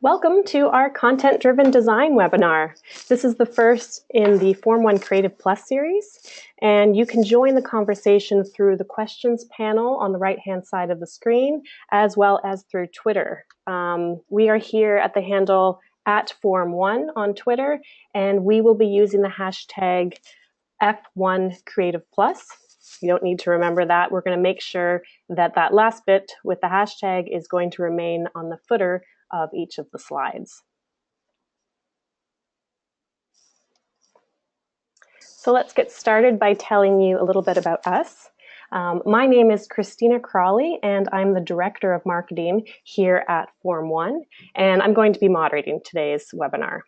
Welcome to our Content-Driven Design webinar. This is the first in the Form 1 Creative Plus series, and you can join the conversation through the questions panel on the right-hand side of the screen, as well as through Twitter. We are here at the handle @Form1 on Twitter, and we will be using the hashtag F1CreativePlus. You don't need to remember that. We're going to make sure that that last bit with the hashtag is going to remain on the footer of each of the slides. So let's get started by telling you a little bit about us. My name is Christina Crawley, and I'm the Director of Marketing here at Form 1, and I'm going to be moderating today's webinar.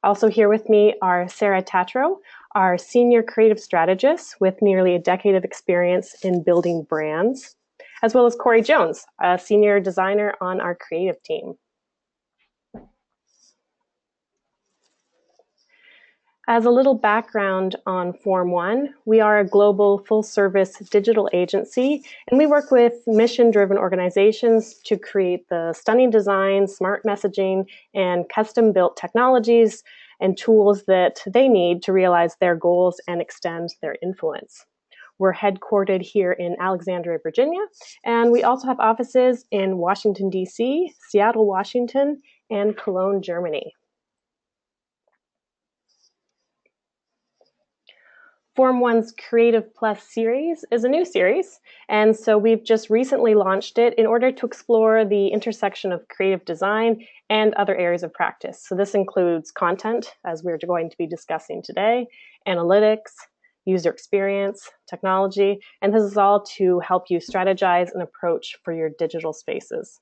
Also here with me are Sara Tetreault, our Senior Creative Strategist with nearly a decade of experience in building brands, as well as Corey Jones, a Senior Designer on our creative team. As a little background on Form 1, we are a global full-service digital agency, and we work with mission-driven organizations to create the stunning design, smart messaging, and custom-built technologies and tools that they need to realize their goals and extend their influence. We're headquartered here in Alexandria, Virginia, and we also have offices in Washington, D.C., Seattle, Washington, and Cologne, Germany. Form 1's Creative Plus series is a new series, and so we've just recently launched it in order to explore the intersection of creative design and other areas of practice. So this includes content, as we're going to be discussing today, analytics, user experience, technology, and this is all to help you strategize an approach for your digital spaces.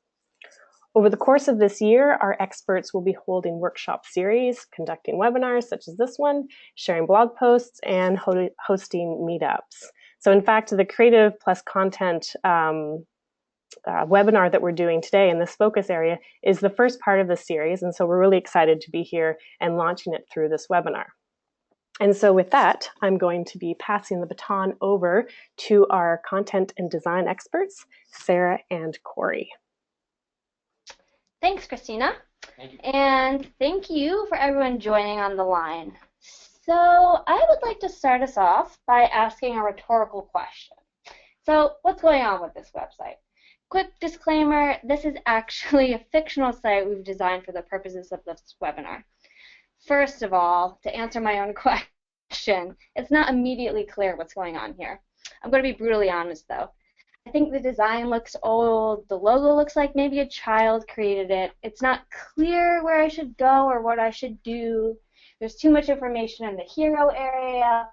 Over the course of this year, our experts will be holding workshop series, conducting webinars such as this one, sharing blog posts, and hosting meetups. So in fact, the Creative Plus Content webinar that we're doing today in this focus area is the first part of the series, and so we're really excited to be here and launching it through this webinar. And so with that, I'm going to be passing the baton over to our content and design experts, Sara and Corey. Thanks, Christina. Thank you. And thank you for everyone joining on the line. So I would like to start us off by asking a rhetorical question. So what's going on with this website? Quick disclaimer, this is actually a fictional site we've designed for the purposes of this webinar. First of all, to answer my own question, it's not immediately clear what's going on here. I'm going to be brutally honest, though. I think the design looks old, the logo looks like maybe a child created it. It's not clear where I should go or what I should do. There's too much information in the hero area,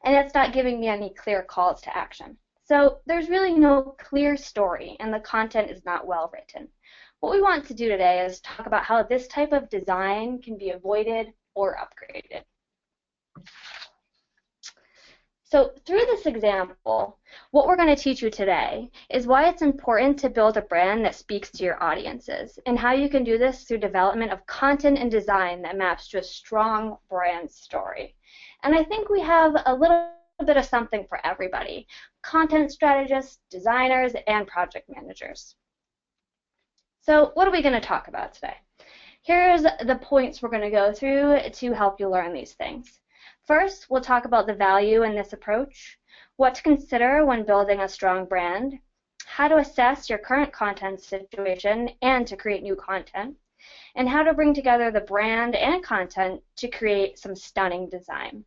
and it's not giving me any clear calls to action. So there's really no clear story, and the content is not well written. What we want to do today is talk about how this type of design can be avoided or upgraded. So through this example, what we're going to teach you today is why it's important to build a brand that speaks to your audiences, and how you can do this through development of content and design that maps to a strong brand story. And I think we have a little bit of something for everybody: content strategists, designers, and project managers. So what are we going to talk about today? Here's the points we're going to go through to help you learn these things. First, we'll talk about the value in this approach, what to consider when building a strong brand, how to assess your current content situation and to create new content, and how to bring together the brand and content to create some stunning design.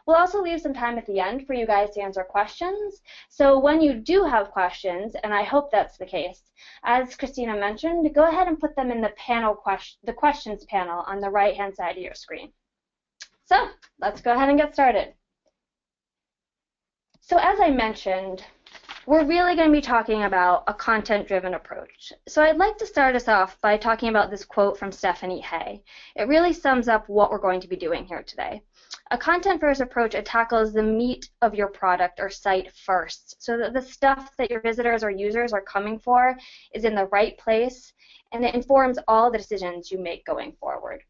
We'll also leave some time at the end for you guys to answer questions. So when you do have questions, and I hope that's the case, as Christina mentioned, go ahead and put them in the questions panel on the right-hand side of your screen. So let's go ahead and get started. So as I mentioned, we're really going to be talking about a content-driven approach. So I'd like to start us off by talking about this quote from Stephanie Hay. It really sums up what we're going to be doing here today. A content-first approach tackles the meat of your product or site first, so that the stuff that your visitors or users are coming for is in the right place, and it informs all the decisions you make going forward.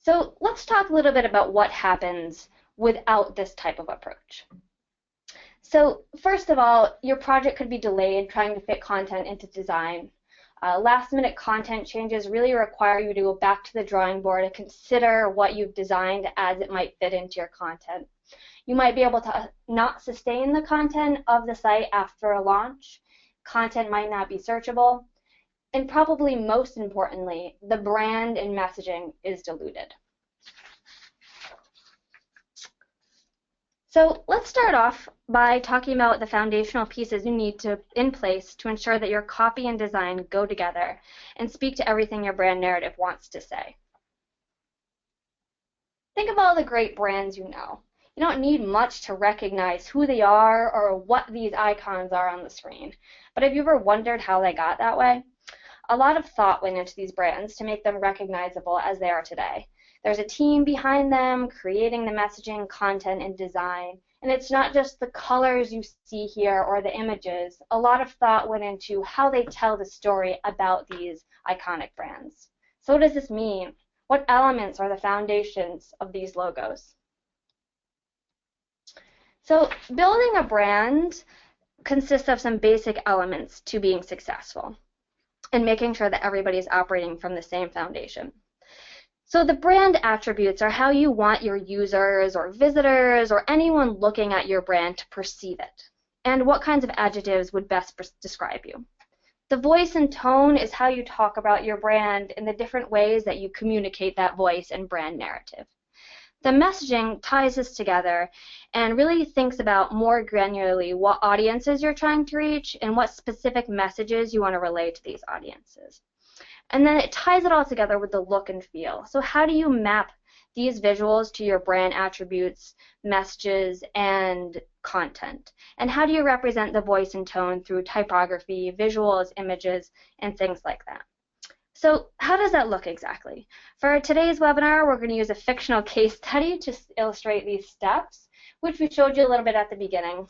So let's talk a little bit about what happens without this type of approach. So first of all, your project could be delayed trying to fit content into design. Last-minute content changes really require you to go back to the drawing board and consider what you've designed as it might fit into your content. You might be able to not sustain the content of the site after a launch. Content might not be searchable. And probably most importantly, the brand and messaging is diluted. So let's start off by talking about the foundational pieces you need in place to ensure that your copy and design go together and speak to everything your brand narrative wants to say. Think of all the great brands you know. You don't need much to recognize who they are or what these icons are on the screen. But have you ever wondered how they got that way? A lot of thought went into these brands to make them recognizable as they are today. There's a team behind them creating the messaging, content, and design. And it's not just the colors you see here or the images. A lot of thought went into how they tell the story about these iconic brands. So what does this mean? What elements are the foundations of these logos? So building a brand consists of some basic elements to being successful and making sure that everybody is operating from the same foundation. So the brand attributes are how you want your users or visitors or anyone looking at your brand to perceive it, and what kinds of adjectives would best describe you. The voice and tone is how you talk about your brand and the different ways that you communicate that voice and brand narrative. The messaging ties this together and really thinks about more granularly what audiences you're trying to reach and what specific messages you want to relay to these audiences. And then it ties it all together with the look and feel. So how do you map these visuals to your brand attributes, messages, and content? And how do you represent the voice and tone through typography, visuals, images, and things like that? So how does that look exactly? For today's webinar, we're going to use a fictional case study to illustrate these steps, which we showed you a little bit at the beginning.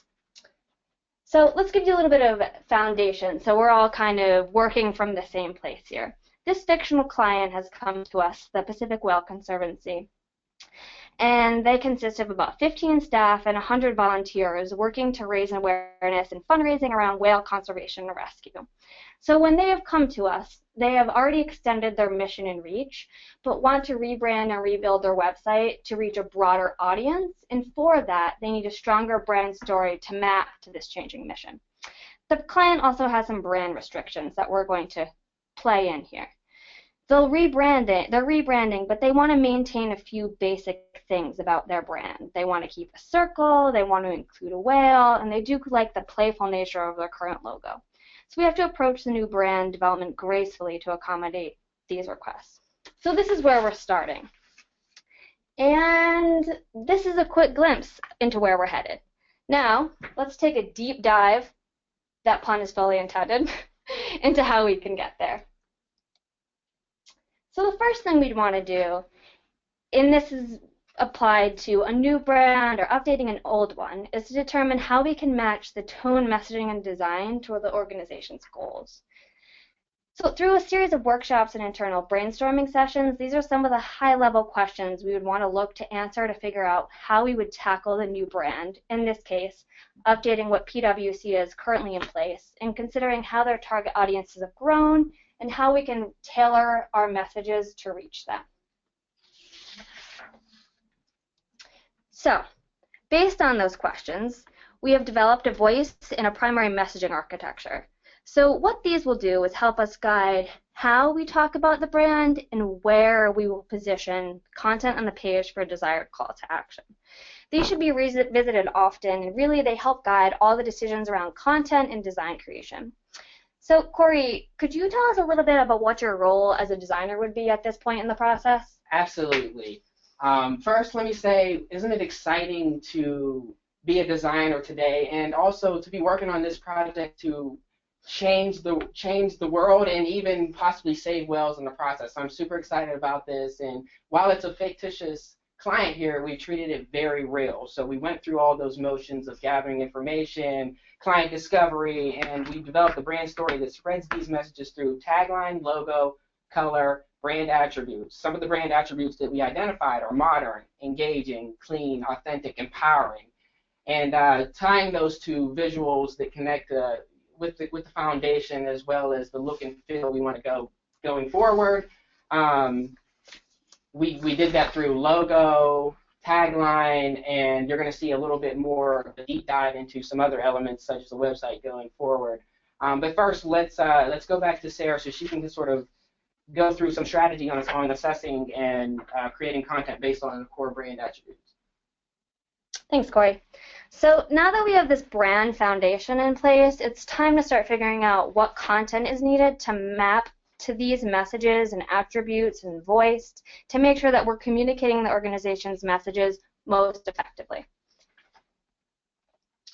So let's give you a little bit of foundation so we're all kind of working from the same place here. This fictional client has come to us, the Pacific Whale Conservancy, and they consist of about 15 staff and 100 volunteers working to raise awareness and fundraising around whale conservation and rescue. So when they have come to us, they have already extended their mission and reach, but want to rebrand and rebuild their website to reach a broader audience, and for that, they need a stronger brand story to map to this changing mission. The client also has some brand restrictions that we're going to play in here. They're rebranding, but they want to maintain a few basic things about their brand. They want to keep a circle, they want to include a whale, and they do like the playful nature of their current logo. So we have to approach the new brand development gracefully to accommodate these requests. So this is where we're starting. And this is a quick glimpse into where we're headed. Now, let's take a deep dive, that pun is fully intended, into how we can get there. So the first thing we'd want to do, and this is applied to a new brand or updating an old one, is to determine how we can match the tone, messaging, and design to the organization's goals. So through a series of workshops and internal brainstorming sessions, these are some of the high-level questions we would want to look to answer to figure out how we would tackle the new brand, in this case, updating what PwC is currently in place, and considering how their target audiences have grown and how we can tailor our messages to reach them. So, based on those questions, we have developed a voice and a primary messaging architecture. So what these will do is help us guide how we talk about the brand and where we will position content on the page for a desired call to action. These should be visited often, and really they help guide all the decisions around content and design creation. So Corey, could you tell us a little bit about what your role as a designer would be at this point in the process? Absolutely. First, let me say, isn't it exciting to be a designer today, and also to be working on this project to change the world and even possibly save whales in the process. I'm super excited about this, and while it's a fictitious client here, we treated it very real. So we went through all those motions of gathering information, client discovery, and we developed a brand story that spreads these messages through tagline, logo, color, brand attributes. Some of the brand attributes that we identified are modern, engaging, clean, authentic, empowering, and tying those to visuals that connect with the foundation as well as the look and feel we want to go going forward. We did that through logo, tagline, and you're going to see a little bit more of a deep dive into some other elements such as the website going forward. But first, let's go back to Sarah so she can sort of go through some strategy on assessing and creating content based on core brand attributes. Thanks, Corey. So now that we have this brand foundation in place, it's time to start figuring out what content is needed to map to these messages and attributes and voice to make sure that we're communicating the organization's messages most effectively.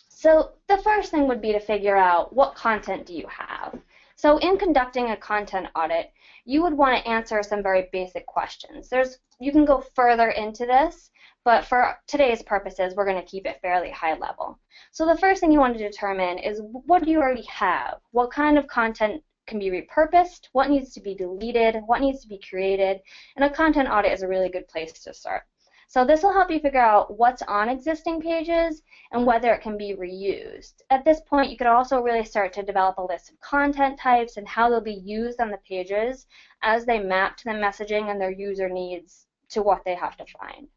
So the first thing would be to figure out what content do you have. So in conducting a content audit, you would want to answer some very basic questions. You can go further into this, but for today's purposes, we're going to keep it fairly high level. So the first thing you want to determine is what do you already have? What kind of content can be repurposed? What needs to be deleted? What needs to be created? And a content audit is a really good place to start. So this will help you figure out what's on existing pages and whether it can be reused. At this point, you could also really start to develop a list of content types and how they'll be used on the pages as they map to the messaging and their user needs to what they have to find.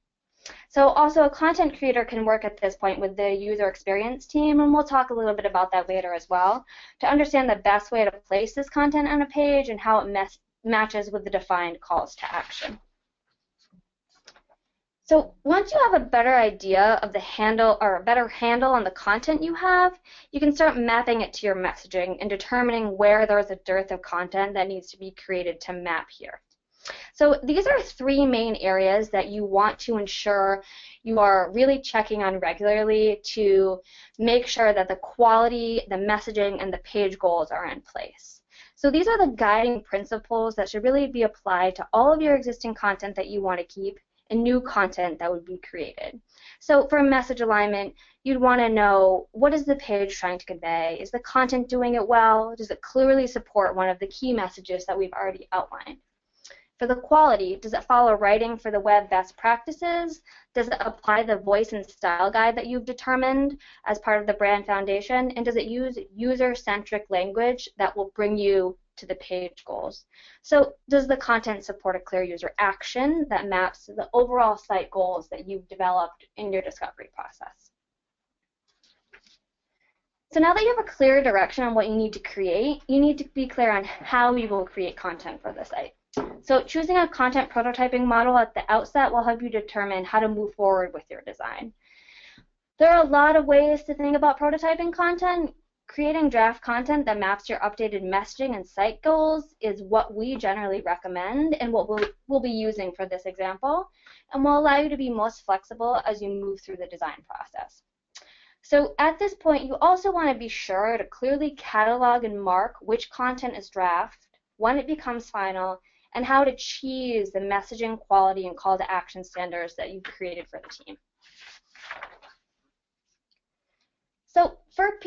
So also a content creator can work at this point with the user experience team, and we'll talk a little bit about that later as well, to understand the best way to place this content on a page and how it matches with the defined calls to action. So once you have a better idea of the handle or a better handle on the content you have, you can start mapping it to your messaging and determining where there's a dearth of content that needs to be created to map here. So these are three main areas that you want to ensure you are really checking on regularly to make sure that the quality, the messaging, and the page goals are in place. So these are the guiding principles that should really be applied to all of your existing content that you want to keep and new content that would be created. So for message alignment, you'd want to know, what is the page trying to convey? Is the content doing it well? Does it clearly support one of the key messages that we've already outlined? For the quality, does it follow writing for the web best practices? Does it apply the voice and style guide that you've determined as part of the brand foundation? And does it use user-centric language that will bring you to the page goals? So does the content support a clear user action that maps to the overall site goals that you've developed in your discovery process? So now that you have a clear direction on what you need to create, you need to be clear on how you will create content for the site. So choosing a content prototyping model at the outset will help you determine how to move forward with your design. There are a lot of ways to think about prototyping content. Creating draft content that maps your updated messaging and site goals is what we generally recommend and what we'll be using for this example, and will allow you to be most flexible as you move through the design process. So at this point, you also want to be sure to clearly catalog and mark which content is draft, when it becomes final, and how to achieve the messaging quality and call to action standards that you've created for the team. So for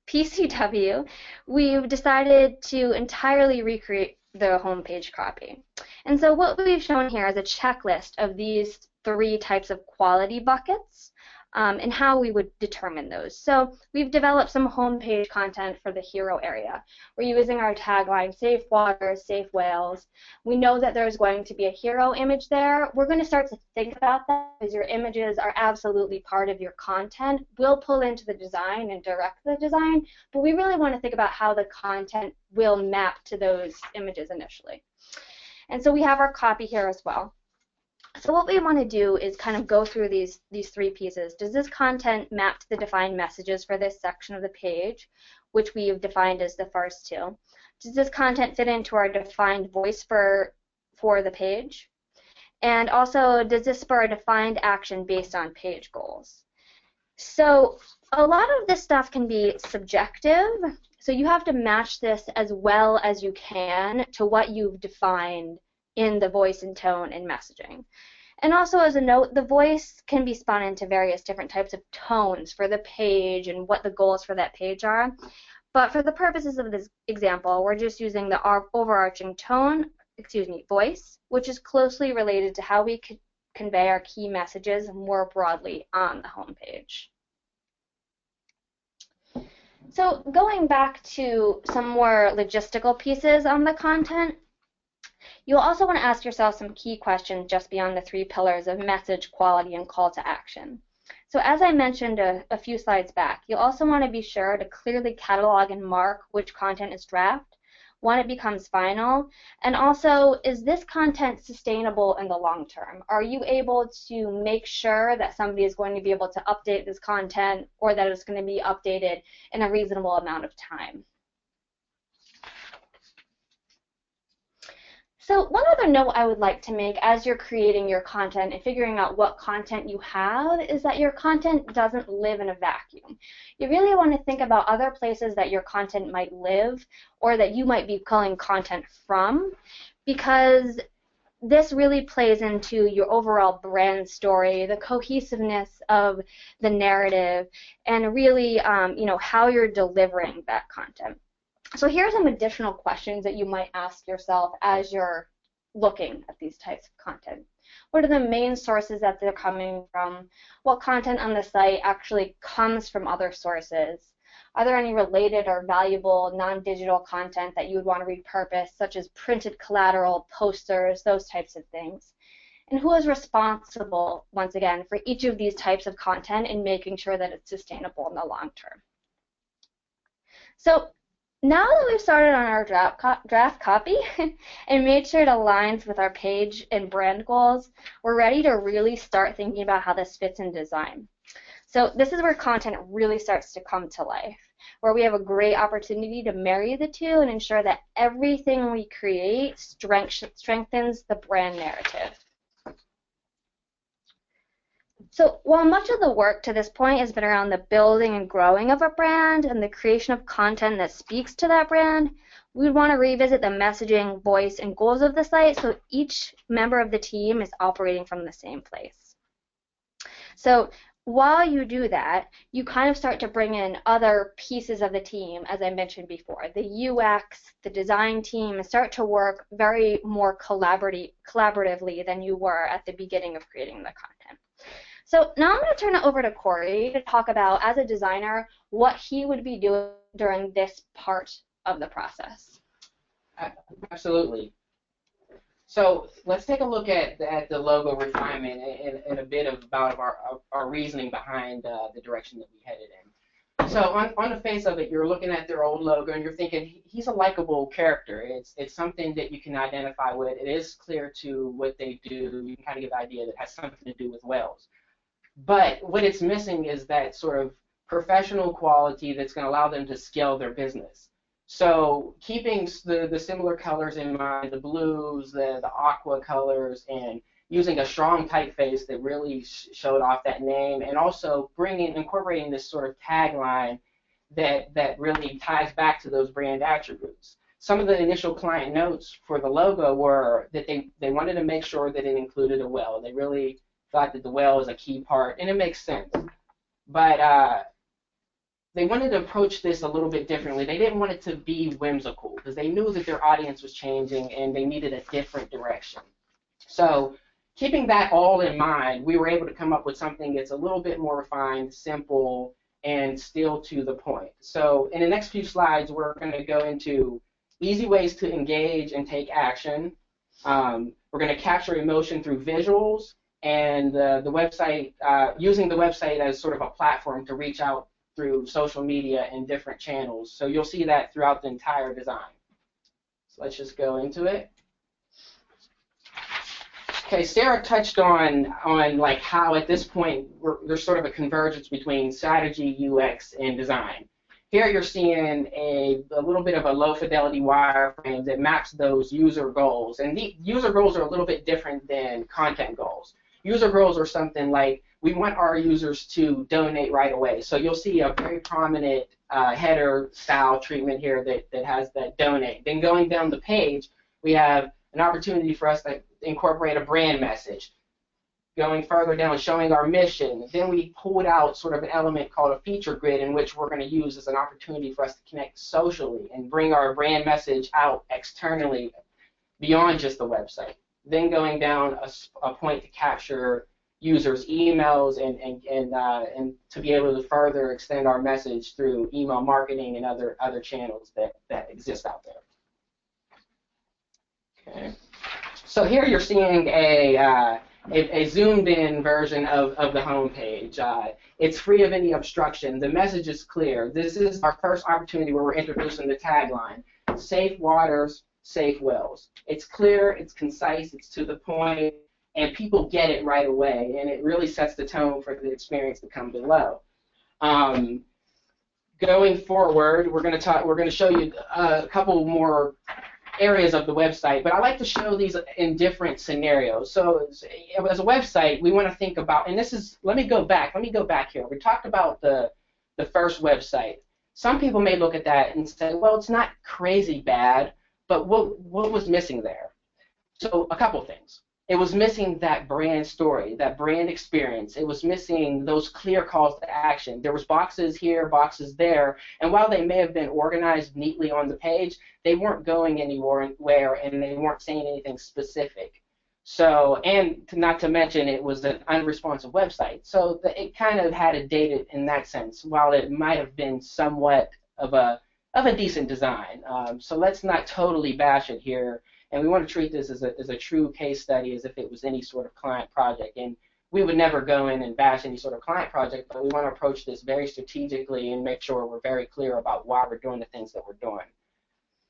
PCW, we've decided to entirely recreate the homepage copy. And so what we've shown here is a checklist of these three types of quality buckets and how we would determine those. So we've developed some homepage content for the hero area. We're using our tagline, safe waters, safe whales. We know that there's going to be a hero image there. We're going to start to think about that because your images are absolutely part of your content. We'll pull into the design and direct the design, but we really want to think about how the content will map to those images initially. And so we have our copy here as well. So what we want to do is kind of go through these three pieces. Does this content map to the defined messages for this section of the page, which we've defined as the first two? Does this content fit into our defined voice for the page? And also, does this spur a defined action based on page goals? So a lot of this stuff can be subjective, so you have to match this as well as you can to what you've defined in the voice and tone and messaging. And also as a note, the voice can be spun into various different types of tones for the page and what the goals for that page are. But for the purposes of this example, we're just using the overarching voice, which is closely related to how we could convey our key messages more broadly on the home page. So going back to some more logistical pieces on the content, you'll also want to ask yourself some key questions just beyond the 3 pillars of message, quality, and call to action. So as I mentioned a few slides back, you'll also want to be sure to clearly catalog and mark which content is draft, when it becomes final, and also, is this content sustainable in the long term? Are you able to make sure that somebody is going to be able to update this content, or that it's going to be updated in a reasonable amount of time? So one other note I would like to make as you're creating your content and figuring out what content you have is that your content doesn't live in a vacuum. You really want to think about other places that your content might live or that you might be pulling content from, because this really plays into your overall brand story, the cohesiveness of the narrative, and really how you're delivering that content. So here are some additional questions that you might ask yourself as you're looking at these types of content. What are the main sources that they're coming from? What content on the site actually comes from other sources? Are there any related or valuable non-digital content that you would want to repurpose, such as printed collateral, posters, those types of things? And who is responsible, once again, for each of these types of content and making sure that it's sustainable in the long term? So now that we've started on our draft copy and made sure it aligns with our page and brand goals, we're ready to really start thinking about how this fits in design. So this is where content really starts to come to life, where we have a great opportunity to marry the two and ensure that everything we create strengthens the brand narrative. So while much of the work to this point has been around the building and growing of a brand and the creation of content that speaks to that brand, we would want to revisit the messaging, voice, and goals of the site so each member of the team is operating from the same place. So while you do that, you kind of start to bring in other pieces of the team, as I mentioned before, the UX, the design team, and start to work very more collaboratively than you were at the beginning of creating the content. So now I'm going to turn it over to Corey to talk about, as a designer, what he would be doing during this part of the process. Absolutely. So let's take a look at the logo refinement and a bit about our reasoning behind the direction that we headed in. So on the face of it, you're looking at their old logo and you're thinking, he's a likable character. It's something that you can identify with. It is clear to what they do. You can kind of get the idea that it has something to do with whales. But what it's missing is that sort of professional quality that's going to allow them to scale their business. So keeping the similar colors in mind, the blues, the aqua colors, and using a strong typeface that really showed off that name, and also incorporating this sort of tagline that really ties back to those brand attributes. Some of the initial client notes for the logo were that they wanted to make sure that it included a whale. They really thought that the whale is a key part, and it makes sense. But they wanted to approach this a little bit differently. They didn't want it to be whimsical because they knew that their audience was changing and they needed a different direction. So keeping that all in mind, we were able to come up with something that's a little bit more refined, simple, and still to the point. So in the next few slides, we're going to go into easy ways to engage and take action. We're going to capture emotion through visuals, and the website, using the website as sort of a platform to reach out through social media and different channels. So you'll see that throughout the entire design. So let's just go into it. Okay, Sara touched on like how at this point there's sort of a convergence between strategy, UX, and design. Here you're seeing a little bit of a low fidelity wireframe that maps those user goals. And the user goals are a little bit different than content goals. User goals are something like, we want our users to donate right away. So you'll see a very prominent header style treatment here that has that donate. Then going down the page, we have an opportunity for us to incorporate a brand message. Going further down, showing our mission. Then we pulled out sort of an element called a feature grid, in which we're going to use as an opportunity for us to connect socially and bring our brand message out externally beyond just the website. Then going down a point to capture users' emails and to be able to further extend our message through email marketing and other channels that exist out there. Okay. So here you're seeing a zoomed-in version of the home page. It's free of any obstruction. The message is clear. This is our first opportunity where we're introducing the tagline, Safe Waters, Safe Wells. It's clear, it's concise, it's to the point, and people get it right away, and it really sets the tone for the experience to come below. Going forward, we're going to show you a couple more areas of the website, but I like to show these in different scenarios. So as a website, we want to think about, and this is, let me go back here. We talked about the first website. Some people may look at that and say, well, it's not crazy bad, but what was missing there? So a couple things. It was missing that brand story, that brand experience. It was missing those clear calls to action. There was boxes here, boxes there, and while they may have been organized neatly on the page, they weren't going anywhere, and they weren't saying anything specific. So, and not to mention, it was an unresponsive website. So it kind of had it dated in that sense, while it might have been somewhat of a decent design. So let's not totally bash it here. And we want to treat this as a true case study, as if it was any sort of client project. And we would never go in and bash any sort of client project, but we want to approach this very strategically and make sure we're very clear about why we're doing the things that we're doing.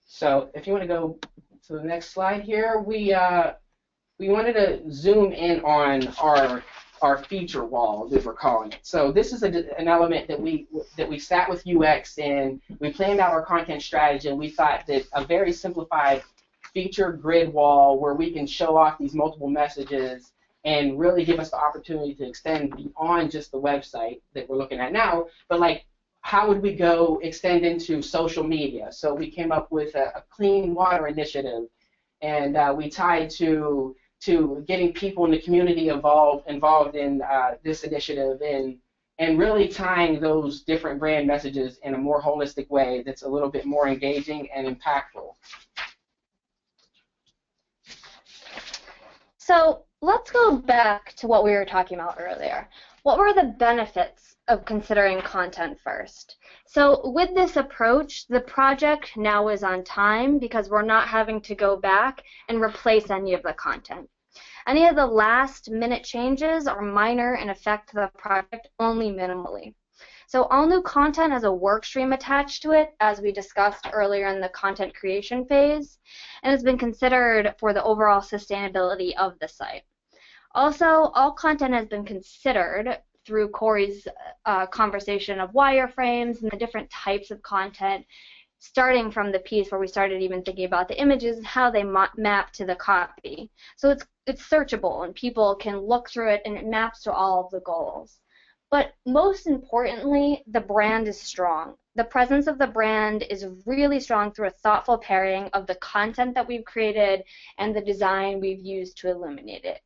So if you want to go to the next slide here, we wanted to zoom in on our feature wall, as we're calling it. So this is an element that we sat with UX and we planned out our content strategy, and we thought that a very simplified feature grid wall where we can show off these multiple messages and really give us the opportunity to extend beyond just the website that we're looking at now, but like how would we go extend into social media? So we came up with a clean water initiative, and we tied to getting people in the community involved in this initiative, and really tying those different brand messages in a more holistic way that's a little bit more engaging and impactful. So let's go back to what we were talking about earlier. What were the benefits of considering content first? So with this approach, the project now is on time because we're not having to go back and replace any of the content. Any of the last-minute changes are minor and affect the project only minimally. So all new content has a work stream attached to it, as we discussed earlier in the content creation phase, and has been considered for the overall sustainability of the site. Also, all content has been considered through Corey's conversation of wireframes and the different types of content, starting from the piece where we started even thinking about the images and how they map to the copy. So it's searchable, and people can look through it, and it maps to all of the goals. But most importantly, the brand is strong. The presence of the brand is really strong through a thoughtful pairing of the content that we've created and the design we've used to illuminate it.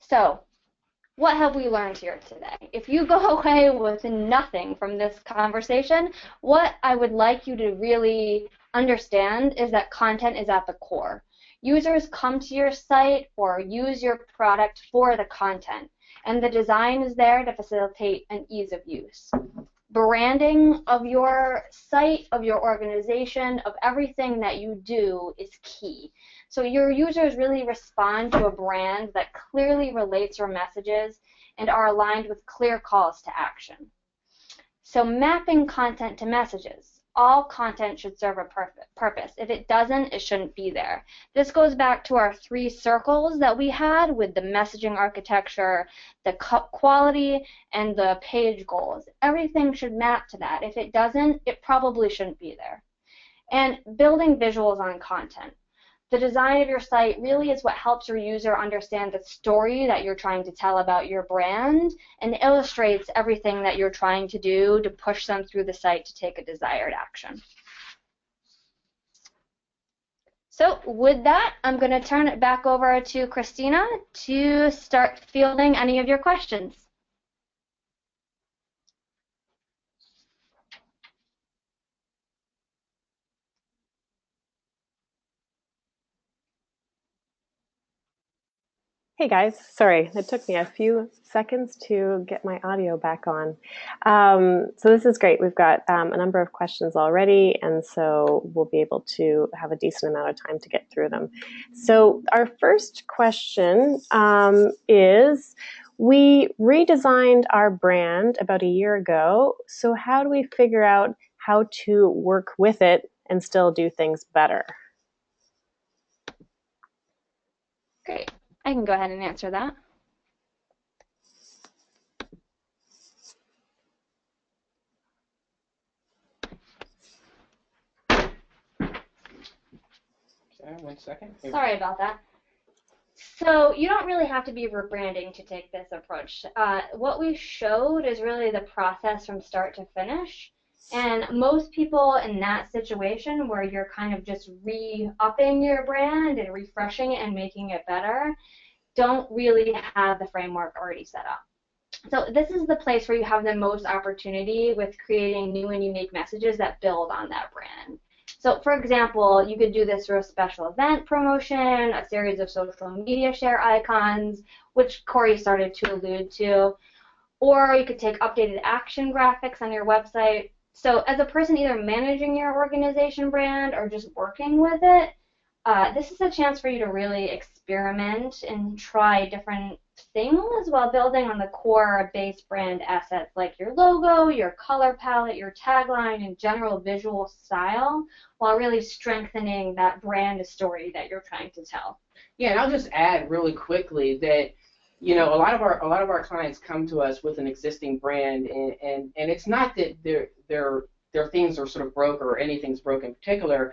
So, what have we learned here today? If you go away with nothing from this conversation, what I would like you to really understand is that content is at the core. Users come to your site or use your product for the content, and the design is there to facilitate an ease of use. Branding of your site, of your organization, of everything that you do is key. So your users really respond to a brand that clearly relates your messages and are aligned with clear calls to action. So mapping content to messages. All content should serve a purpose. If it doesn't, it shouldn't be there. This goes back to our 3 circles that we had with the messaging architecture, the quality, and the page goals. Everything should map to that. If it doesn't, it probably shouldn't be there. And building visuals on content. The design of your site really is what helps your user understand the story that you're trying to tell about your brand and illustrates everything that you're trying to do to push them through the site to take a desired action. So with that, I'm going to turn it back over to Christina to start fielding any of your questions. Hey guys, sorry, it took me a few seconds to get my audio back on. So this is great. We've got a number of questions already, and so we'll be able to have a decent amount of time to get through them. So our first question is, we redesigned our brand about a year ago, so how do we figure out how to work with it and still do things better? Great. I can go ahead and answer that. Okay, 1 second. Sorry about that. So you don't really have to be rebranding to take this approach. What we showed is really the process from start to finish. And most people in that situation where you're kind of just re-upping your brand and refreshing it and making it better, don't really have the framework already set up. So this is the place where you have the most opportunity with creating new and unique messages that build on that brand. So for example, you could do this through a special event promotion, a series of social media share icons, which Corey started to allude to, or you could take updated action graphics on your website. So as a person either managing your organization brand or just working with it, this is a chance for you to really experiment and try different things while building on the core base brand assets like your logo, your color palette, your tagline, and general visual style, while really strengthening that brand story that you're trying to tell. Yeah, and I'll just add really quickly that a lot of our clients come to us with an existing brand, and it's not that their things are sort of broke or anything's broken in particular,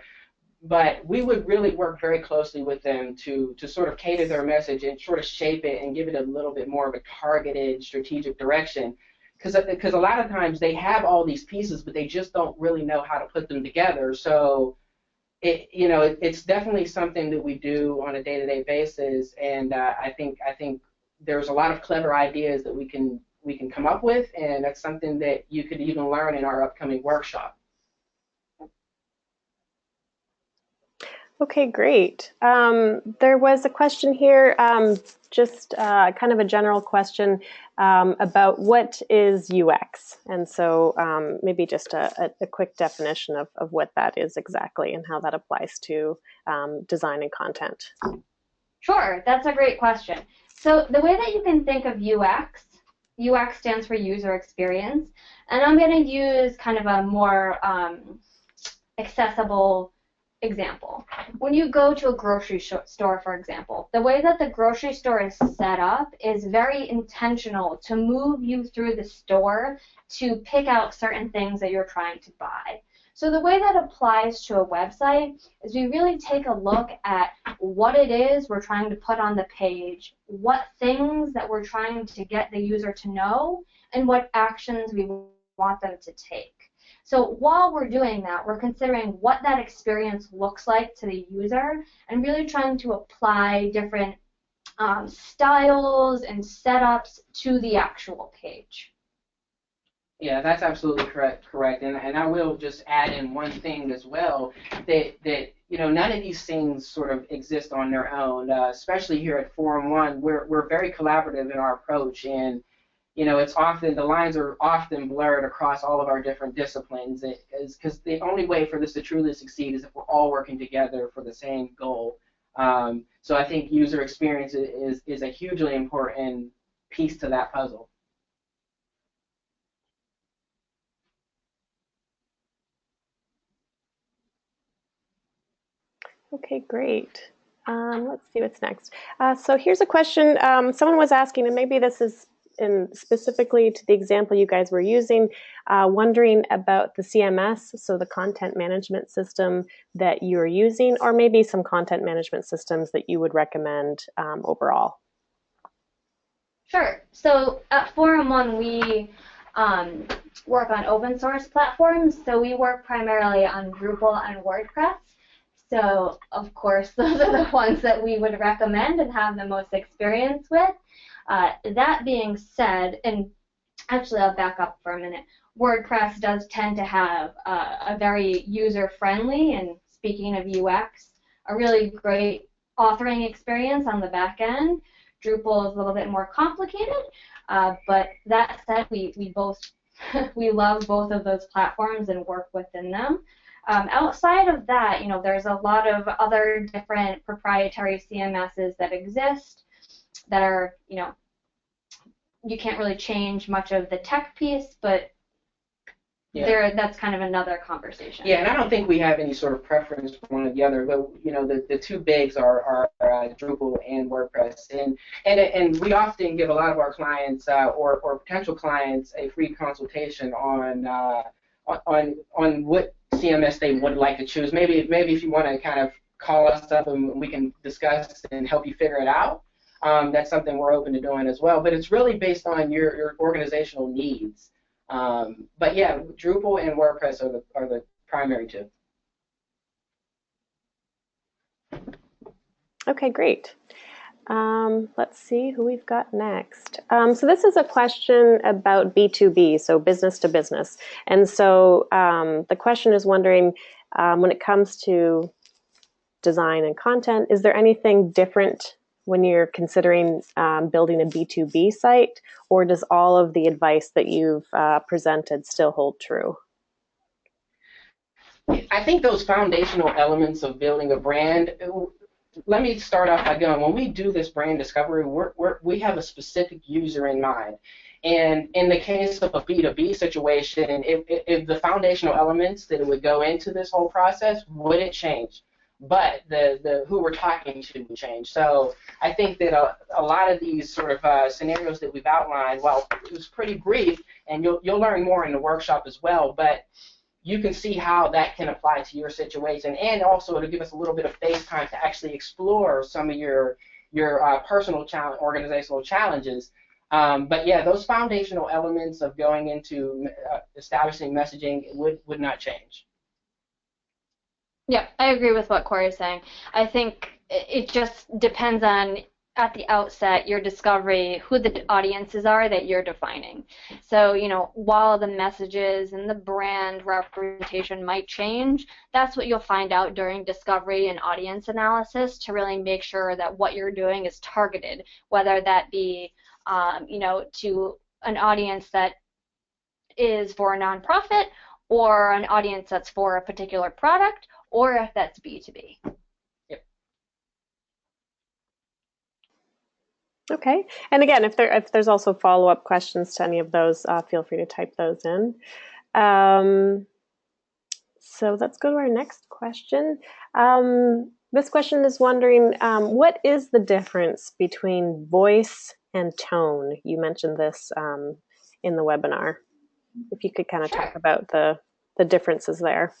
but we would really work very closely with them to sort of cater their message and sort of shape it and give it a little bit more of a targeted, strategic direction. Because a lot of times they have all these pieces, but they just don't really know how to put them together. So it's definitely something that we do on a day-to-day basis, and I think there's a lot of clever ideas that we can come up with, and that's something that you could even learn in our upcoming workshop. Okay, great. There was a question here, just kind of a general question about what is UX, and so maybe just a quick definition of what that is exactly and how that applies to design and content. Sure, that's a great question. So the way that you can think of UX stands for user experience, and I'm going to use kind of a more accessible example. When you go to a grocery store, for example, the way that the grocery store is set up is very intentional to move you through the store to pick out certain things that you're trying to buy. So the way that applies to a website is we really take a look at what it is we're trying to put on the page, what things that we're trying to get the user to know, and what actions we want them to take. So while we're doing that, we're considering what that experience looks like to the user and really trying to apply different styles and setups to the actual page. Yeah, that's absolutely correct. And I will just add in one thing as well, that none of these things sort of exist on their own. Especially here at Forum One, we're very collaborative in our approach, and it's often, the lines are often blurred across all of our different disciplines, because the only way for this to truly succeed is if we're all working together for the same goal. So I think user experience is a hugely important piece to that puzzle. Okay, great. Let's see what's next. So here's a question. Someone was asking, and maybe this is specifically to the example you guys were using, wondering about the CMS, so the content management system that you're using, or maybe some content management systems that you would recommend overall. Sure. So at Forum One, we work on open source platforms. So we work primarily on Drupal and WordPress. So of course, those are the ones that we would recommend and have the most experience with. That being said, and actually I'll back up for a minute, WordPress does tend to have a very user-friendly, and speaking of UX, a really great authoring experience on the back end. Drupal is a little bit more complicated, but that said, we both we love both of those platforms and work within them. Outside of that, there's a lot of other different proprietary CMSs that exist that are, you can't really change much of the tech piece, but that's kind of another conversation. Yeah, and I don't think we have any sort of preference for one or the other, but the two bigs are Drupal and WordPress, and we often give a lot of our clients or potential clients a free consultation on what CMS they would like to choose. Maybe if you want to kind of call us up and we can discuss and help you figure it out. That's something we're open to doing as well. But it's really based on your organizational needs. But yeah, Drupal and WordPress are the primary two. Okay, great. Let's see who we've got next. So this is a question about B2B, so business to business. And so the question is wondering, when it comes to design and content, is there anything different when you're considering building a B2B site, or does all of the advice that you've presented still hold true? I think those foundational elements of building a brand, let me start off by going, when we do this brand discovery, we have a specific user in mind. And in the case of a B2B situation, if the foundational elements that would go into this whole process wouldn't change, but the who we're talking to would change. So I think that a lot of these sort of scenarios that we've outlined, well, it was pretty brief, and you'll learn more in the workshop as well, but you can see how that can apply to your situation, and also to give us a little bit of face time to actually explore some of your personal organizational challenges. But yeah, those foundational elements of going into establishing messaging would not change. Yeah, I agree with what Corey's saying. I think it just depends on, at the outset, your discovery, who the audiences are that you're defining. So, while the messages and the brand representation might change, that's what you'll find out during discovery and audience analysis to really make sure that what you're doing is targeted, whether that be, to an audience that is for a nonprofit, or an audience that's for a particular product, or if that's B2B. Yep. Okay, and again, if there's also follow-up questions to any of those, feel free to type those in. So let's go to our next question. This question is wondering, what is the difference between voice and tone? You mentioned this in the webinar. If you could kind of talk about the differences there.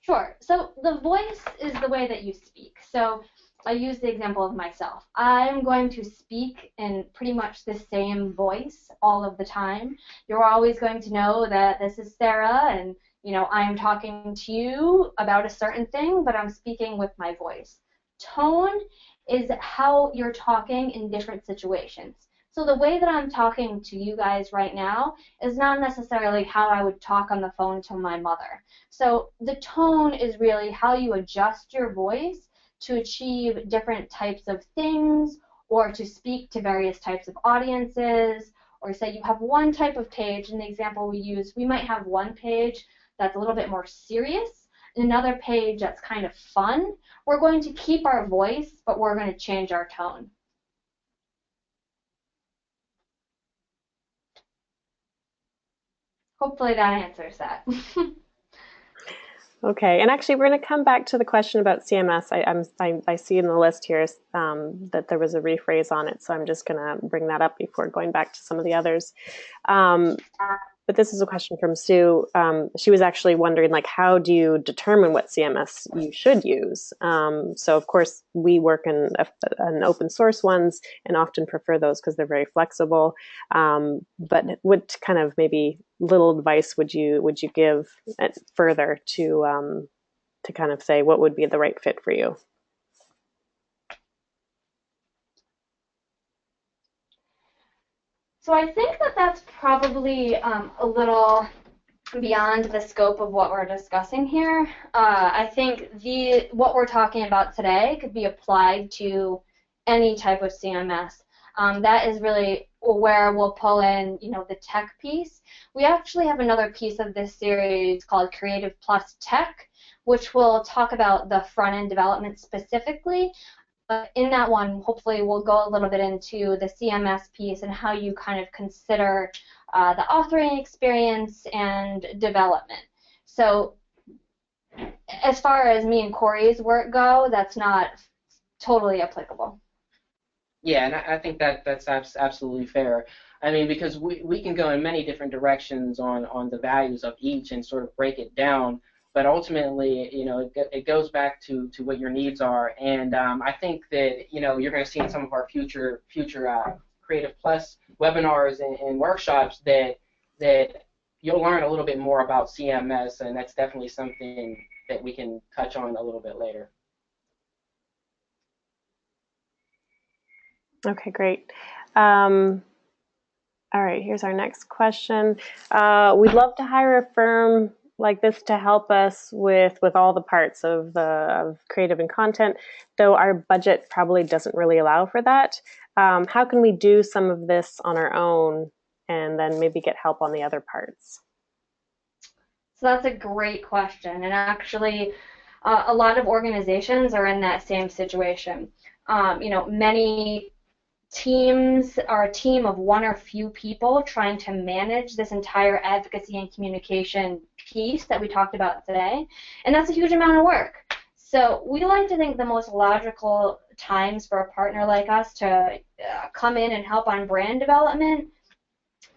Sure. So the voice is the way that you speak. So I use the example of myself. I'm going to speak in pretty much the same voice all of the time. You're always going to know that this is Sarah, and I'm talking to you about a certain thing, but I'm speaking with my voice. Tone is how you're talking in different situations. So the way that I'm talking to you guys right now is not necessarily how I would talk on the phone to my mother. So the tone is really how you adjust your voice to achieve different types of things, or to speak to various types of audiences, or say you have one type of page. In the example we use, we might have one page that's a little bit more serious, another page that's kind of fun. We're going to keep our voice, but we're going to change our tone. Hopefully that answers that. Okay, and actually we're going to come back to the question about CMS. I see in the list here that there was a rephrase on it, so I'm just going to bring that up before going back to some of the others. But this is a question from Sue. She was actually wondering, how do you determine what CMS you should use? So of course we work in open source ones and often prefer those because they're very flexible. But what kind of maybe little advice would you give further to kind of say what would be the right fit for you? So I think that that's probably a little beyond the scope of what we're discussing here. I think what we're talking about today could be applied to any type of CMS. That is really where we'll pull in, the tech piece. We actually have another piece of this series called Creative Plus Tech, which will talk about the front-end development specifically. But in that one, hopefully, we'll go a little bit into the CMS piece and how you kind of consider the authoring experience and development. So as far as me and Corey's work go, that's not totally applicable. Yeah, and I think that's absolutely fair. I mean, because we can go in many different directions on the values of each and sort of break it down, but ultimately, it goes back to what your needs are. And I think that, you're going to see in some of our future Creative Plus webinars and workshops that you'll learn a little bit more about CMS, and that's definitely something that we can touch on a little bit later. Okay, great. All right, here's our next question. We'd love to hire a firm like this to help us with all the parts of creative and content, though our budget probably doesn't really allow for that. How can we do some of this on our own and then maybe get help on the other parts? So that's a great question, and actually a lot of organizations are in that same situation. Many teams are a team of one or few people trying to manage this entire advocacy and communication piece that we talked about today, and that's a huge amount of work. So we like to think the most logical times for a partner like us to come in and help on brand development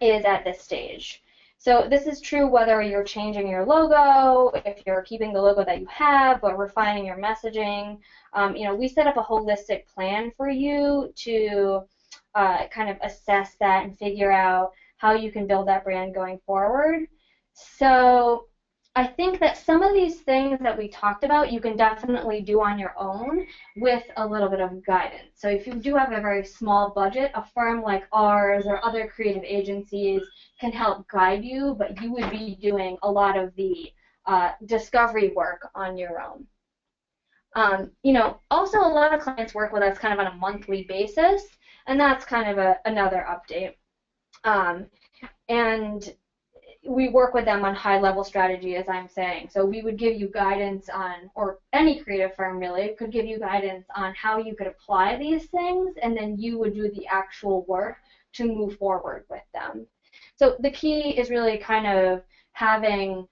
is at this stage. So this is true whether you're changing your logo, if you're keeping the logo that you have, but refining your messaging. We set up a holistic plan for you to kind of assess that and figure out how you can build that brand going forward. So I think that some of these things that we talked about you can definitely do on your own with a little bit of guidance. So if you do have a very small budget, a firm like ours or other creative agencies can help guide you, but you would be doing a lot of the discovery work on your own. Also a lot of clients work with us kind of on a monthly basis, and that's kind of another update. And we work with them on high-level strategy, as I'm saying. So we would give you guidance on, or any creative firm really could give you guidance on how you could apply these things, and then you would do the actual work to move forward with them. So the key is really kind of having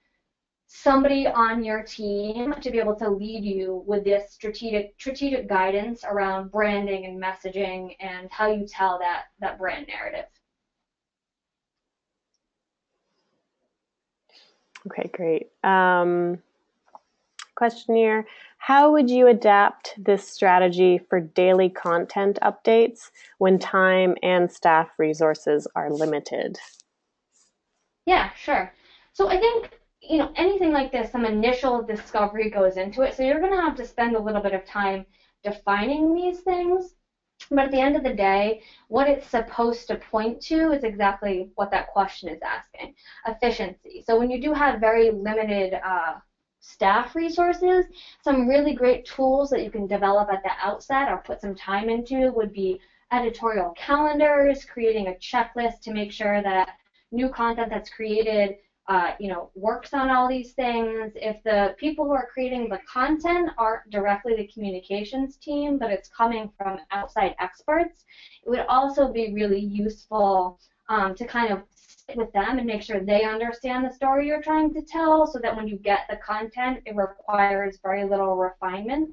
somebody on your team to be able to lead you with this strategic guidance around branding and messaging and how you tell that brand narrative. Okay, great. Question here. How would you adapt this strategy for daily content updates when time and staff resources are limited? Yeah, sure. So I think, anything like this, some initial discovery goes into it. So you're going to have to spend a little bit of time defining these things. But at the end of the day, what it's supposed to point to is exactly what that question is asking, efficiency. So when you do have very limited staff resources, some really great tools that you can develop at the outset or put some time into would be editorial calendars, creating a checklist to make sure that new content that's created works on all these things. If the people who are creating the content aren't directly the communications team, but it's coming from outside experts, it would also be really useful to kind of sit with them and make sure they understand the story you're trying to tell, so that when you get the content, it requires very little refinement.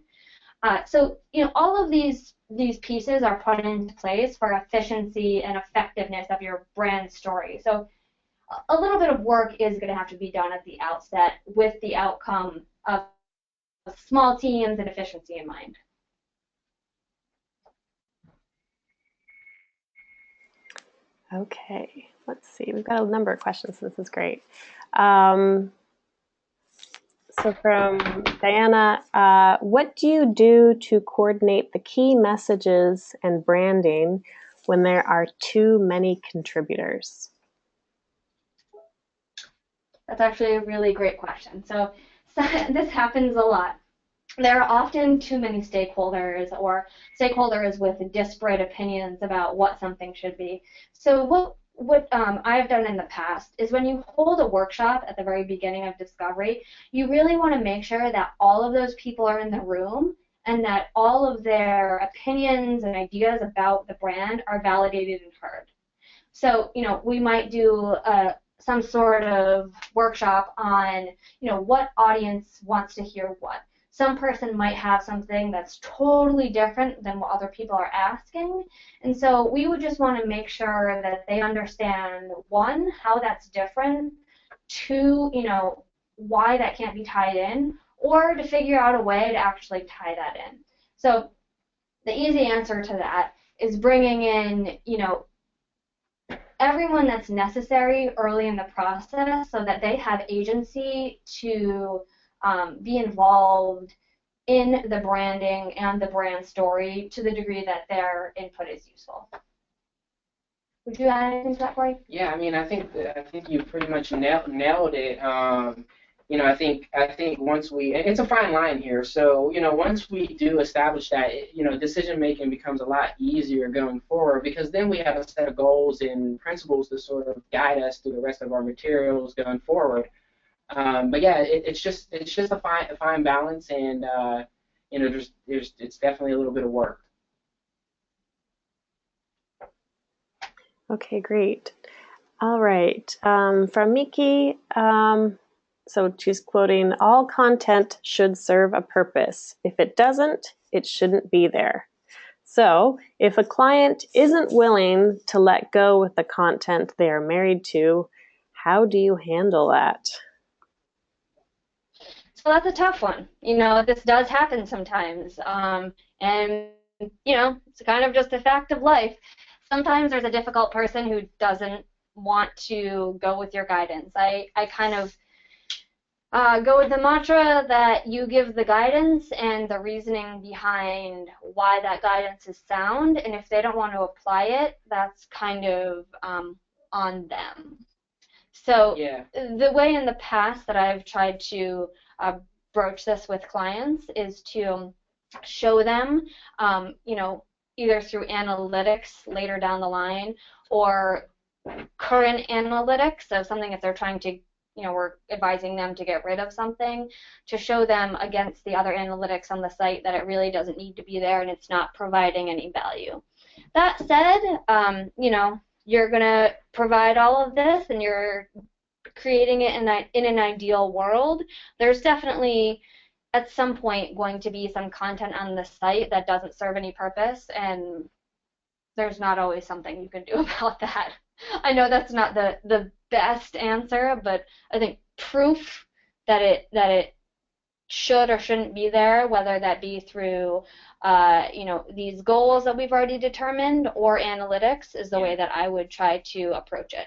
So all of these pieces are put into place for efficiency and effectiveness of your brand story. So a little bit of work is going to have to be done at the outset with the outcome of small teams and efficiency in mind. Okay, let's see. We've got a number of questions. This is great. So from Diana, what do you do to coordinate the key messages and branding when there are too many contributors? That's actually a really great question. So this happens a lot. there are often too many stakeholders or stakeholders with disparate opinions about what something should be. So what I've done in the past is when you hold a workshop at the very beginning of discovery, you really want to make sure that all of those people are in the room and that all of their opinions and ideas about the brand are validated and heard. So, we might do some sort of workshop on, what audience wants to hear what. Some person might have something that's totally different than what other people are asking. And so we would just want to make sure that they understand, one, how that's different, two, why that can't be tied in, or to figure out a way to actually tie that in. So the easy answer to that is bringing in, everyone that's necessary early in the process so that they have agency to be involved in the branding and the brand story to the degree that their input is useful. Would you add anything to that, Corey? Yeah, I mean, I think you pretty much nailed it. I think once it's a fine line here. So, once we do establish that, decision making becomes a lot easier going forward because then we have a set of goals and principles to sort of guide us through the rest of our materials going forward. But yeah, it's just a fine balance, and it's definitely a little bit of work. Okay, great. All right. From Miki, so she's quoting, all content should serve a purpose. If it doesn't, it shouldn't be there. So if a client isn't willing to let go with the content they are married to, how do you handle that? So that's a tough one. This does happen sometimes. And, it's kind of just a fact of life. Sometimes there's a difficult person who doesn't want to go with your guidance. I kind of go with the mantra that you give the guidance and the reasoning behind why that guidance is sound, and if they don't want to apply it, that's kind of on them. So Yeah. The way in the past that I've tried to broach this with clients is to show them, either through analytics later down the line or current analytics of something if they're trying to, we're advising them to get rid of something, to show them against the other analytics on the site that it really doesn't need to be there and it's not providing any value. That said, you're going to provide all of this and you're creating it in an ideal world. There's definitely at some point going to be some content on the site that doesn't serve any purpose, and there's not always something you can do about that. I know that's not the best answer, but I think proof that it should or shouldn't be there, whether that be through these goals that we've already determined or analytics, is the way that I would try to approach it.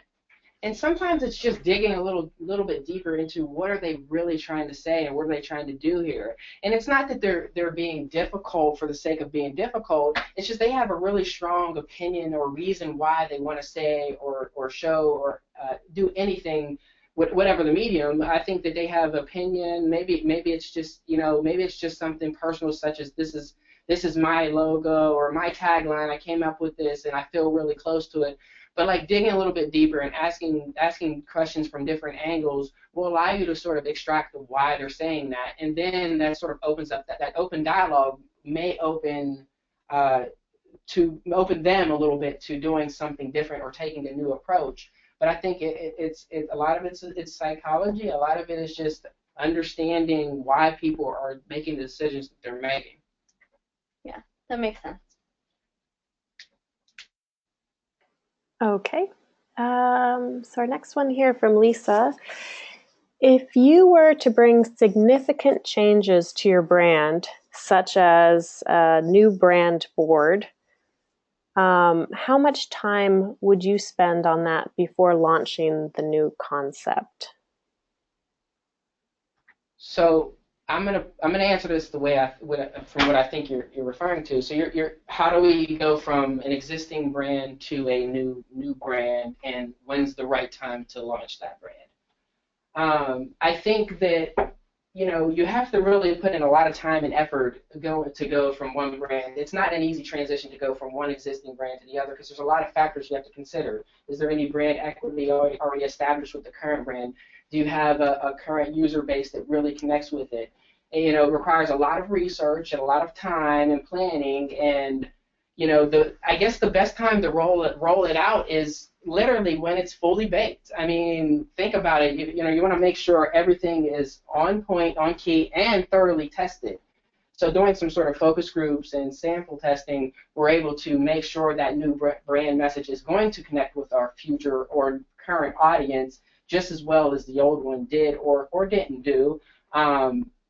And sometimes it's just digging a little bit deeper into what are they really trying to say and what are they trying to do here. And it's not that they're being difficult for the sake of being difficult. It's just they have a really strong opinion or reason why they want to say or show or do anything, whatever the medium. I think that they have opinion. Maybe it's just maybe it's just something personal, such as this is my logo or my tagline. I came up with this and I feel really close to it. But like digging a little bit deeper and asking questions from different angles will allow you to sort of extract why they're saying that, and then that sort of opens up that open dialogue may open them a little bit to doing something different or taking a new approach. But I think it's a lot of it's psychology. A lot of it is just understanding why people are making the decisions that they're making. Yeah, that makes sense. Okay, so our next one here from Lisa. If you were to bring significant changes to your brand, such as a new brand board, how much time would you spend on that before launching the new concept? So I'm gonna answer this the way from what I think you're referring to. So you're how do we go from an existing brand to a new brand, and when's the right time to launch that brand? I think that you have to really put in a lot of time and effort to go from one brand. It's not an easy transition to go from one existing brand to the other because there's a lot of factors you have to consider. Is there any brand equity already established with the current brand? Do you have a current user base that really connects with it? And, it requires a lot of research and a lot of time and planning. And I guess the best time to roll it out is literally when it's fully baked. I mean, think about it. You want to make sure everything is on point, on key, and thoroughly tested. So doing some sort of focus groups and sample testing, we're able to make sure that new brand message is going to connect with our future or current audience just as well as the old one did or didn't do.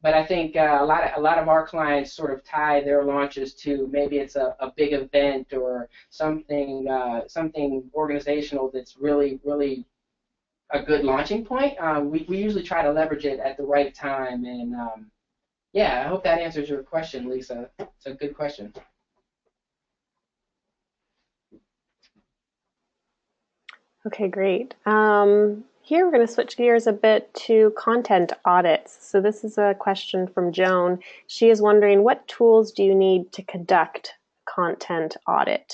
But I think a lot of our clients sort of tie their launches to maybe it's a big event or something organizational that's really a good launching point. We usually try to leverage it at the right time, and yeah, I hope that answers your question, Lisa. It's a good question. Okay, great. Here we're going to switch gears a bit to content audits. So this is a question from Joan. She is wondering, what tools do you need to conduct content audit?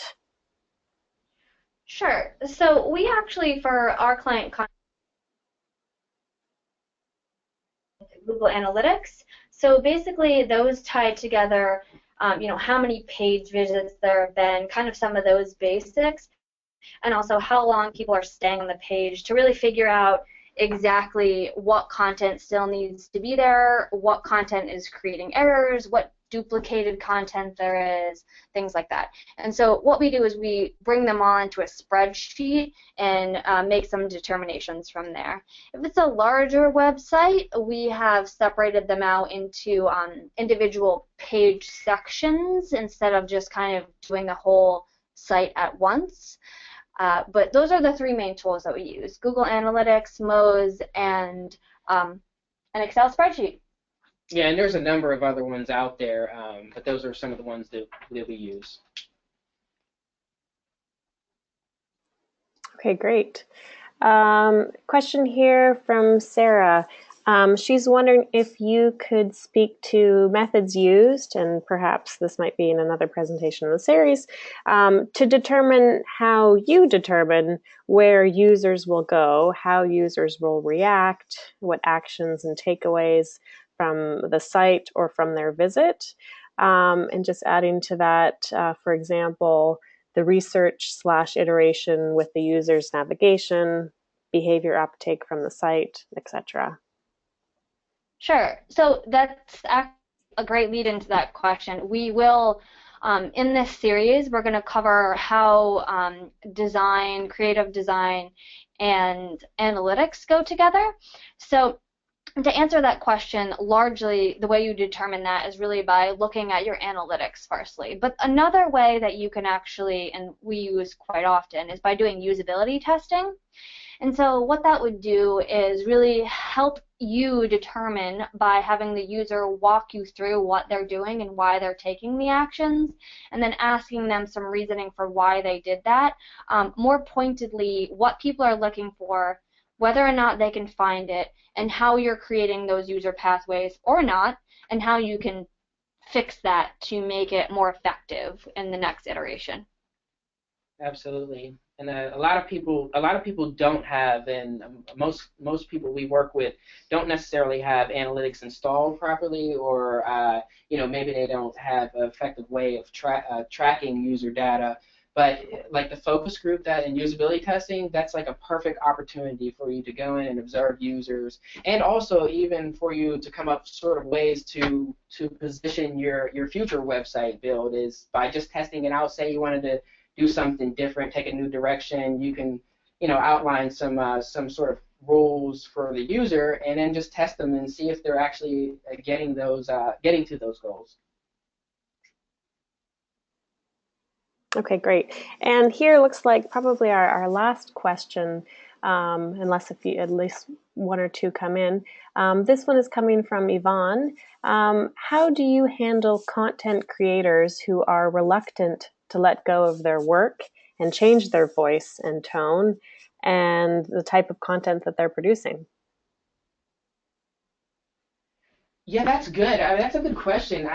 Sure. So we actually, for our client content, Google Analytics. So basically those tie together, how many page visits there have been, kind of some of those basics, and also how long people are staying on the page to really figure out exactly what content still needs to be there, what content is creating errors, what duplicated content there is, things like that. And so what we do is we bring them all into a spreadsheet and make some determinations from there. If it's a larger website, we have separated them out into individual page sections instead of just kind of doing the whole site at once. But those are the three main tools that we use: Google Analytics, Moz, and an Excel spreadsheet. Yeah, and there's a number of other ones out there, but those are some of the ones that we use. Okay, great. Question here from Sarah. She's wondering if you could speak to methods used, and perhaps this might be in another presentation of the series, to determine how you determine where users will go, how users will react, what actions and takeaways from the site or from their visit. And just adding to that, for example, the research/iteration with the user's navigation, behavior uptake from the site, etc. Sure. So that's a great lead into that question. We will, in this series, we're going to cover how design, creative design, and analytics go together. So to answer that question, largely the way you determine that is really by looking at your analytics firstly. But another way that you can actually, and we use quite often, is by doing usability testing. And so what that would do is really help you determine by having the user walk you through what they're doing and why they're taking the actions, and then asking them some reasoning for why they did that. More pointedly, what people are looking for, whether or not they can find it, and how you're creating those user pathways or not, and how you can fix that to make it more effective in the next iteration. Absolutely. And a lot of people don't have, and most people we work with don't necessarily have analytics installed properly, or maybe they don't have an effective way of tracking user data. But like the focus group and usability testing, that's like a perfect opportunity for you to go in and observe users, and also even for you to come up sort of ways to position your future website build is by just testing it out. Say you wanted to do something different, take a new direction, you can, outline some sort of rules for the user, and then just test them and see if they're actually getting to those goals. Okay, great. And here looks like probably our last question, unless at least one or two come in. This one is coming from Yvonne. How do you handle content creators who are reluctant to let go of their work and change their voice and tone and the type of content that they're producing? Yeah, that's good. I mean, that's a good question,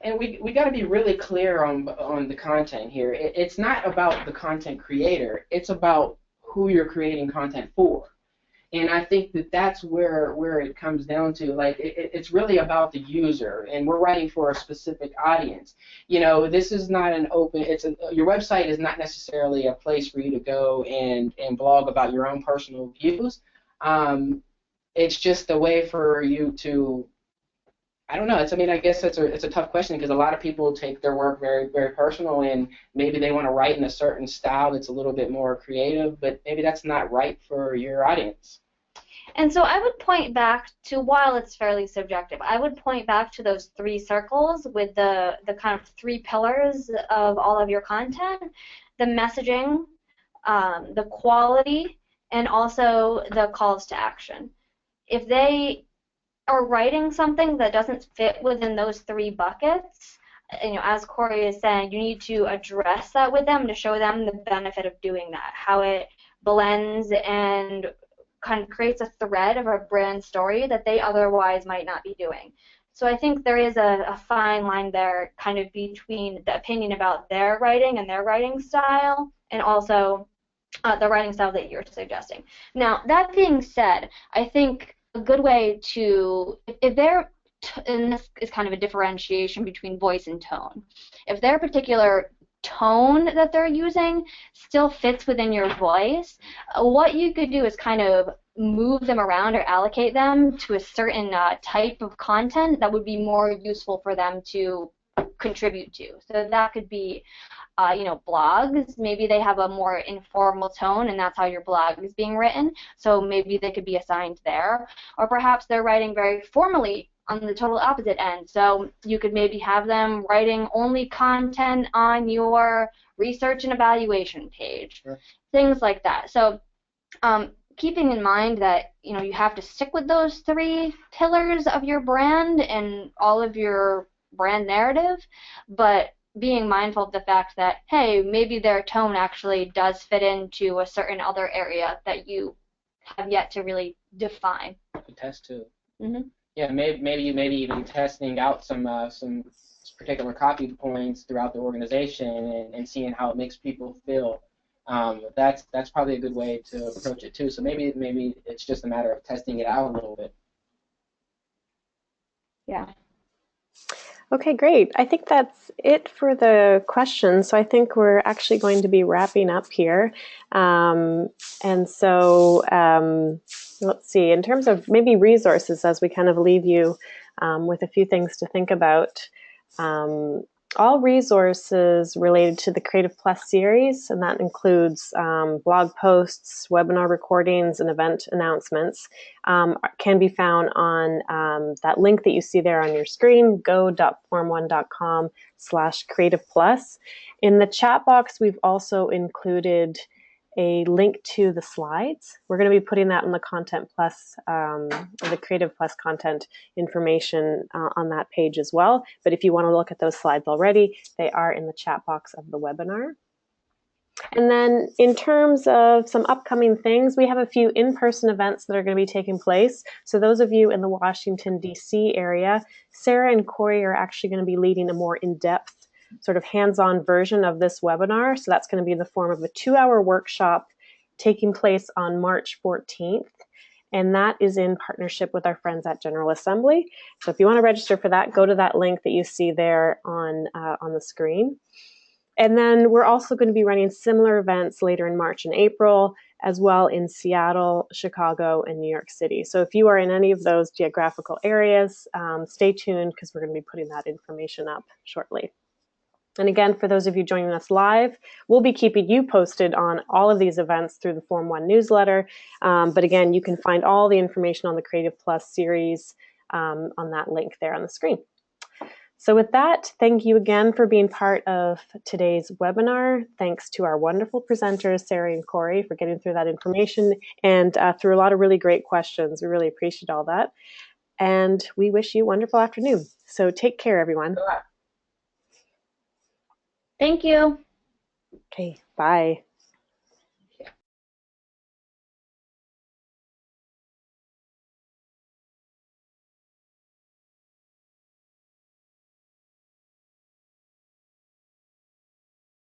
and we got to be really clear on the content here. It's not about the content creator. It's about who you're creating content for. And I think that that's where it comes down to. Like, it's really about the user, and we're writing for a specific audience. This is not an open. Your website is not necessarily a place for you to go and blog about your own personal views. It's just a way for you to. I don't know. I guess it's a tough question because a lot of people take their work very, very personal, and maybe they want to write in a certain style that's a little bit more creative, but maybe that's not right for your audience. And so I would point back to, while it's fairly subjective, I would point back to those three circles with the kind of three pillars of all of your content: the messaging, the quality, and also the calls to action. If they are writing something that doesn't fit within those three buckets, as Corey is saying, you need to address that with them to show them the benefit of doing that, how it blends and kind of creates a thread of a brand story that they otherwise might not be doing. So I think there is a fine line there kind of between the opinion about their writing and their writing style and also the writing style that you're suggesting. Now, that being said, I think a good way to, if they're, and this is kind of a differentiation between voice and tone, if their particular tone that they're using still fits within your voice, what you could do is kind of move them around or allocate them to a certain type of content that would be more useful for them to contribute to. So that could be blogs. Maybe they have a more informal tone, and that's how your blog is being written. So maybe they could be assigned there. Or perhaps they're writing very formally on the total opposite end. So you could maybe have them writing only content on your research and evaluation page, sure. Things like that. So keeping in mind that you have to stick with those three pillars of your brand and all of your brand narrative, but being mindful of the fact that, hey, maybe their tone actually does fit into a certain other area that you have yet to really define. Test too. Mm-hmm. Yeah, maybe even testing out some particular copy points throughout the organization and seeing how it makes people feel. That's probably a good way to approach it too. So maybe it's just a matter of testing it out a little bit. Yeah. Okay, great. I think that's it for the questions. So I think we're actually going to be wrapping up here. And so let's see, in terms of maybe resources, as we kind of leave you with a few things to think about. All resources related to the Creative Plus series, and that includes blog posts, webinar recordings, and event announcements, can be found on that link that you see there on your screen, go.form1.com/creative plus. In the chat box, we've also included a link to the slides. We're going to be putting that in the Content Plus, the Creative Plus content information on that page as well. But if you want to look at those slides already, they are in the chat box of the webinar. And then in terms of some upcoming things, we have a few in-person events that are going to be taking place. So those of you in the Washington, D.C. area, Sarah and Corey are actually going to be leading a more in-depth sort of hands-on version of this webinar. So that's going to be in the form of a 2-hour workshop taking place on March 14th. And that is in partnership with our friends at General Assembly. So if you want to register for that, go to that link that you see there on the screen. And then we're also going to be running similar events later in March and April, as well in Seattle, Chicago, and New York City. So if you are in any of those geographical areas, stay tuned because we're going to be putting that information up shortly. And again, for those of you joining us live, we'll be keeping you posted on all of these events through the Form 1 newsletter. But again, you can find all the information on the Creative Plus series on that link there on the screen. So with that, thank you again for being part of today's webinar. Thanks to our wonderful presenters, Sarah and Corey, for getting through that information and through a lot of really great questions. We really appreciate all that. And we wish you a wonderful afternoon. So take care, everyone. Thank you. Okay, bye.